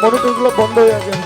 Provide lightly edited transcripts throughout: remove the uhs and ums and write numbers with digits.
মনোটরগুলো বন্ধ হয়ে যায়।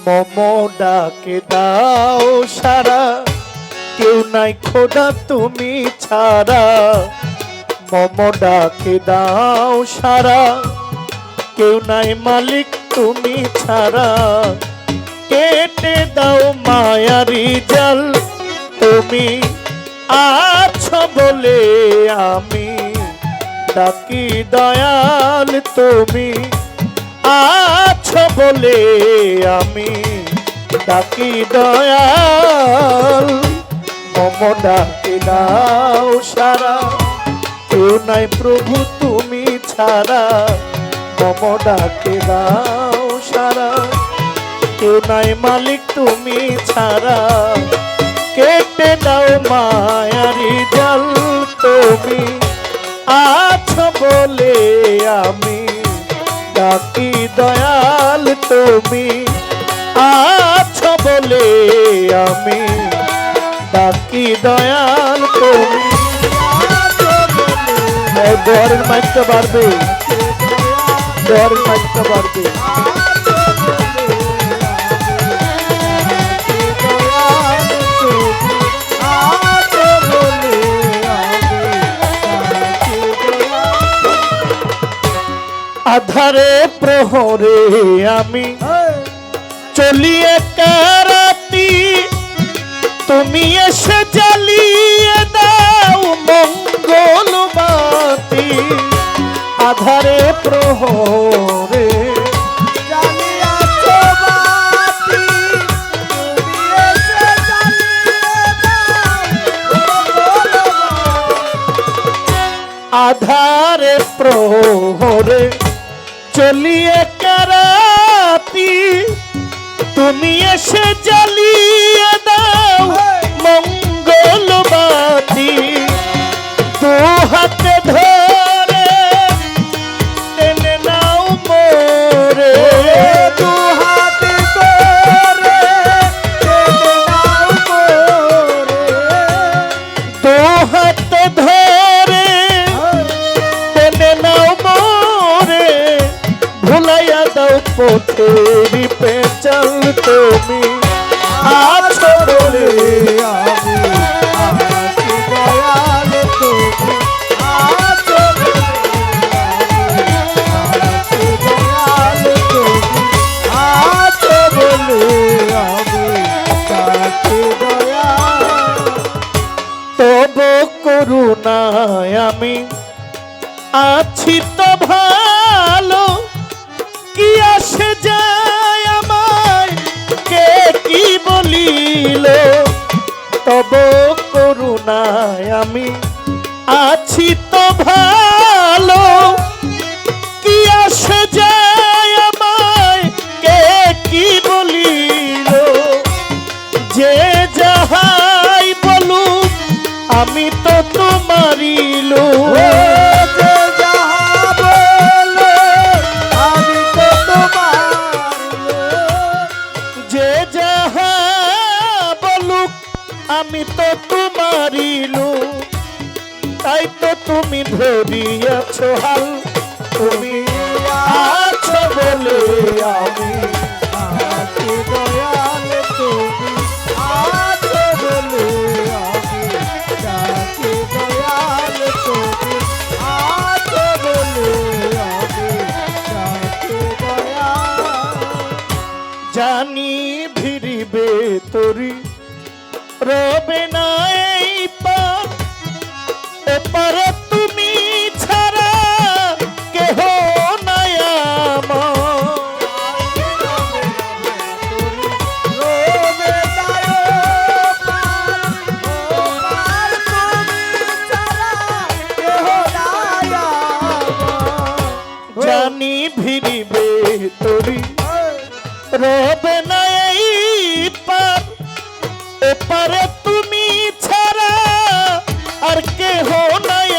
মম ডাকে দাও সারা, কেউ নাই খোদা তুমি ছাড়া। মম ডাকে দাও সারা, কেউ নাই মালিক তুমি ছাড়া। কেটে দাও মায়ারি জাল, তুমি আছো বলে আমি ডাকি দয়াল। তুমি আছো বলে আমি ডাকি দয়াল। মম ডাকি দাও সারা, কেউ নাই প্রভু তুমি ছাড়া। মম ডাকি দাও সারা, কেউ নাই মালিক তুমি ছাড়া। কেটে দাও মায়ারি জাল, তুমি আছো বলে আমি ডাকি দয়াল। তুমি আছো বলে আমি ডাকি দয়াল। তুমি দোয়ারের মাইকটা বাড়বে, দোয়ারের মাইকটা বাড়বে। আধারে প্রহরে আমি চলিয়ে কারাতি, তুমি এসে জ্বালিয়ে দাও মঙ্গল বাতি। আধারে প্রহরে আধারে প্রহরে চলিয়ে কারাতি, তুমি এসে জ্বালিয়ে দাও মঙ্গল বাতি। দু হাতে ধরে টেনে নাও মোরে, দু হাতে ধরে টেনে নাও মোরে। দু হাতে ধরে টেনে নাও মোরে, ভুলাইয়া দাও পথেরি পেঁচাল। তুমি আছো বলে আমি আছি দয়াল। তুমি আছো আছি দয়াল। তুমি আছো বলে আমি আছি দয়াল। তবু করুণায় আমি আছি তো ভালো, কি আসে যায় আমায় কে কি বলিল। তব করুণায় আমি আছি তো ভালো, কি আসে যায় আমায় কে কি বলিল। যে যাহাই বলুক আমি তো তোমারই লোক। আমি তো তোমারই লোক, তাই তো তুমি ধরিয়াছ হাল। তুমি আছো বলে আমি আছি দয়াল। তুমি আছো বলে আমি ডাকি দয়াল। তুমি আছো বলে আমি ডাকি দয়াল। জানি ভিড়িবে তোরি রবে না এই পার, এপারে তুমি ছাড়া কেহ নাই আমার। জানি ভিড়িবে তোরি রবে না এই পার, এপারে তুমি ছাড়া আর কেহ নাই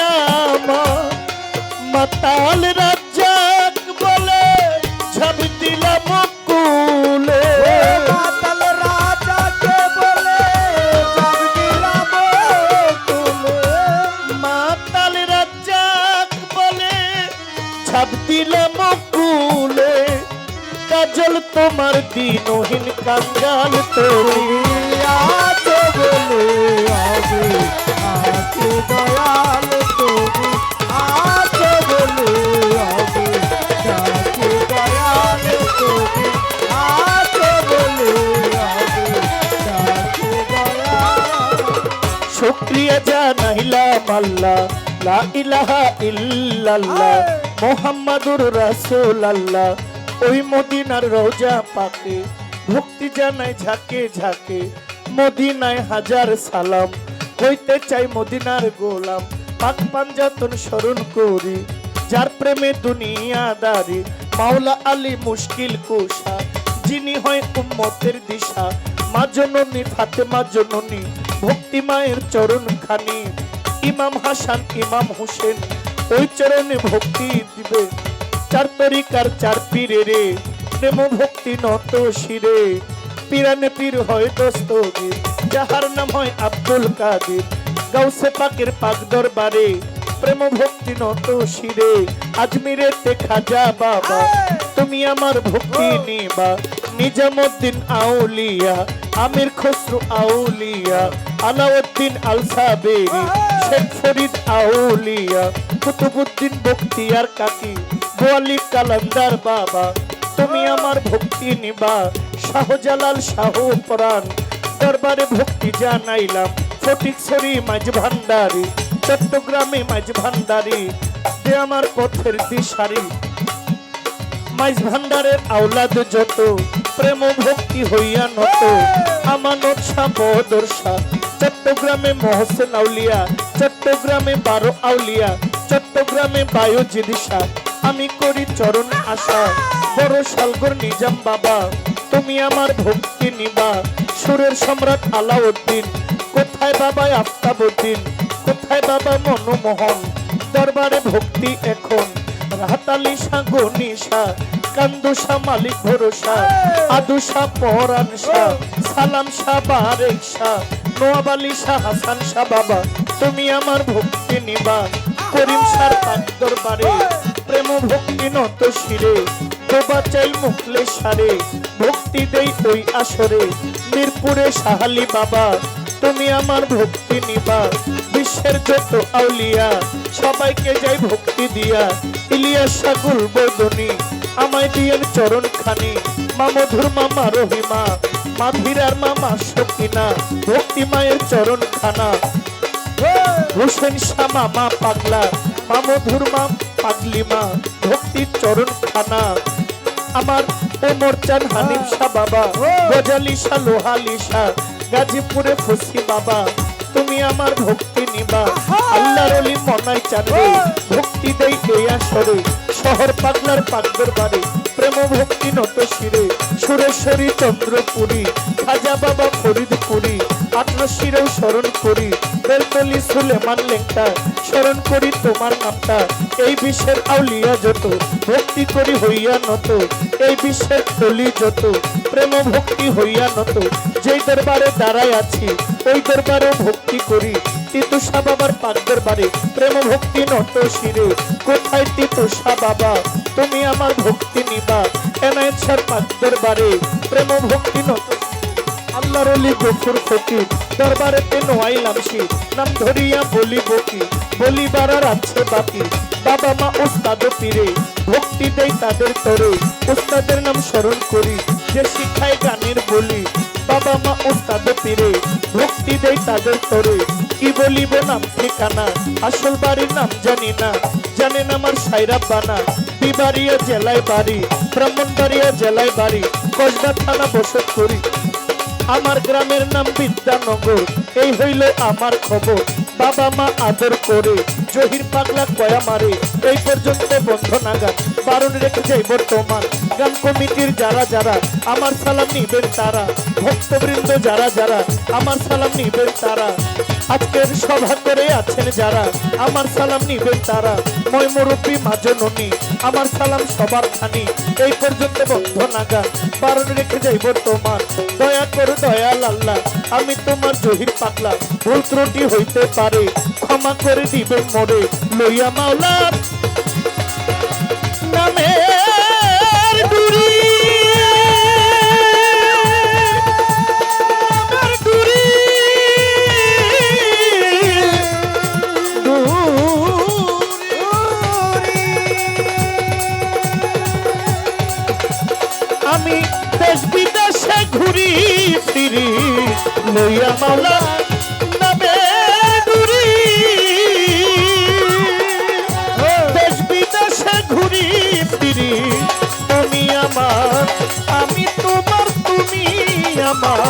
কাঙ্গাল তোরে আছো বলে আমি আছি দয়াল তুমি আছো বলে আমি ডাকি দয়াল তুমি আছো বলে আমি ডাকি দয়াল। শুকরিয়া জানাইলাম আল্লাহ লা ইলাহা ইল্লাল্লাহ মুহাম্মাদুর রাসূলুল্লাহ ওই মদিনার রওজা পাকে ভক্তি জানাই ঝাঁকে ঝাঁকে মদিনায় হাজার সালাম হইতে চাই মদিনার গোলাম পাক পাঞ্জাতন স্মরণ করি যার প্রেমে দুনিয়াদারি মাওলা আলী মুশকিল কুশা যিনি হয় উম্মতের দিশা মা জননী ফাতেমা জননী ভক্তি মায়ের চরণ খানি ইমাম হাসান ইমাম হোসেন ওই চরণে ভক্তি দিবে চার তরিকার চার পীরে রে প্রেম ভক্তি নত শিরে পীরানে পীর হয় দস্তগীর যাহার নাম হয় আব্দুল কাদের গাউসে পাকের পাক দরবারে প্রেম ভক্তি নত শিরে আজমিরের খাজা বাবা তুমি আমার ভক্তি নিবা নিজামুদ্দিন আউলিয়া আমির খসরু আউলিয়া আলাউদ্দিন আল সাবেরি শেখ ফরিদ আউলিয়া কুতুবুদ্দিন বখতিয়ার কাকি বোয়ালি কালান্দার বাবা তুমি আমার ভক্তি নিবা শাহজালাল শাহ পরাণ দরবারে ভক্তি জানাইলাম ফটিকছড়ি মাঝ ভান্ডারি চট্টগ্রামে মাঝ ভান্ডারি যে আমার পথের দিশারি মাঝ ভান্ডারের আওলাদ যত প্রেম ভক্তি হইয়া নত আমানত শাহ বদর শাহ চট্টগ্রামে মহসেন আউলিয়া চট্টগ্রামে 12 আউলিয়া চট্টগ্রামে বায়োজিদ শাহ আমি করি চরণ আশা বড় শালগর নিজাম বাবা তুমি আমার ভক্তি নিবা সুরের সম্রাট আলাউদ্দিন কোথায় বাবা আফতাবউদ্দিন কোথায় বাবা মনমোহন দরবারে ভক্তি এখন রাহাত আলী শাহ গনি শাহ কান্দু শাহ মালিক ভরসা আদু শাহ পরান শাহ সালাম শাহ বারেক শাহ নোয়াব আলী শাহ হাসান শাহ বাবা তুমি আমার ভক্তি নিবা করিম শাহ পাক দরবারে প্রেম ভক্তি নত শিরে বাবা চাই মুখলে সারে ভক্তি দেই ওই আসরে মিরপুরে শাহালি বাবা তুমি আমার ভক্তি নিবা বিশ্বের যত আউলিয়া সবাইকে যাই ভক্তি দিয়া ইলিয়াস শাগুল বদনি আমায় দিয়েন চরণ খানি মামধুর মামা রহিমা মাধিরার মামা সকিনা ভক্তি মায়ের চরণ খানা হোসেন শাহ মামা পাগলা মামধুর মা পাগলি মা ভক্তি চরণ খানা আমার ওমর চান হানিফ শাহ বাবা গজালি শাহ লোহালি শাহ গাজীপুরে ফসি বাবা তুমি আমার ভক্তি নিবা আল্লাহর ওলি মনাই চাঁদে ভক্তি দেই এই আসরে শহর পাগলার পাগদের বাড়ি প্রেম ভক্তি নত শিরে সুরেশ্বরী চন্দ্রপুরী খাজা বাবা ফরিদপুরী আত্মশিরেও স্মরণ করি বেলতলি সুলেমান লেংটা স্মরণ করি তোমার নামটা এই বিশ্বের আউলিয়া যত ভক্তি করি হইয়া নত এই বিশ্বের তলি যত প্রেম ভক্তি হইয়া নত যেই দরবারে দাঁড়ায় আছি ওই দরবারে ভক্তি করি তিতুষা বাবার পাক দরবারে প্রেম ভক্তি নত শিরে কোথায় তিতুষা বাবা তুমি আমার ভক্তি নিবা এনায়েত শাহ পাক দরবারে প্রেম ভক্তি নত আল্লাহর ওলি গফুর ফকির দরবারেতে নোয়াইলাম শির নাম ধরিয়া বলি বকি বলিবার আর আছে বাকি বাবা মা উস্তাদ পীরে ভক্তি দেই তাদের তরে উস্তাদের নাম স্মরণ করি যে শিখায় গানের বলি বাবা মা উস্তাদ পীরে ভক্তি দেই তাদের তরে কি বলিব নাম ঠিকানা আসল বাড়ির নাম জানি না জানেন আমার সাইরা বানা বিবাড়িয়া জেলায় বাড়ি ব্রাহ্মণবাড়িয়া জেলায় বাড়ি কসবা থানা বসত করি আমার গ্রামের নাম বিদ্যানগর এই হইল আমার খবর বাবা মা আদর করে জহির পাগলা কয়া মারে এই পর্যন্ত বন্ধ নাগাদ বারণ রেখে যাই বর্তমান গান কমিটির যারা যারা আমার সালাম নিবেন তারা ভক্তবৃন্দ যারা যারা আমার সালাম নিবেন তারা আজকের সভা করে আছেন যারা আমার সালাম নিবেন তারা মই মুরব্বী মাজননী আমার সালাম সবার খানি এই পর্যন্ত বন্ধ নাগাদ বারণ রেখে যাই বর্তমান দয়া করো দয়াল আল্লাহ আমি তোমার জহির পাগলা ভুল ত্রুটি হইতে পারে ক্ষমা করে দিবেন মোরে লইয়া মাওলা নামের ডুরি আমি দেশ বিদেশে ঘুরি ফিরি লইয়া মাওলা নামে ঘুরি দেশ বিদেশে ঘুরি ফিরি তুমি আমার আমি তোমার তুমি আমার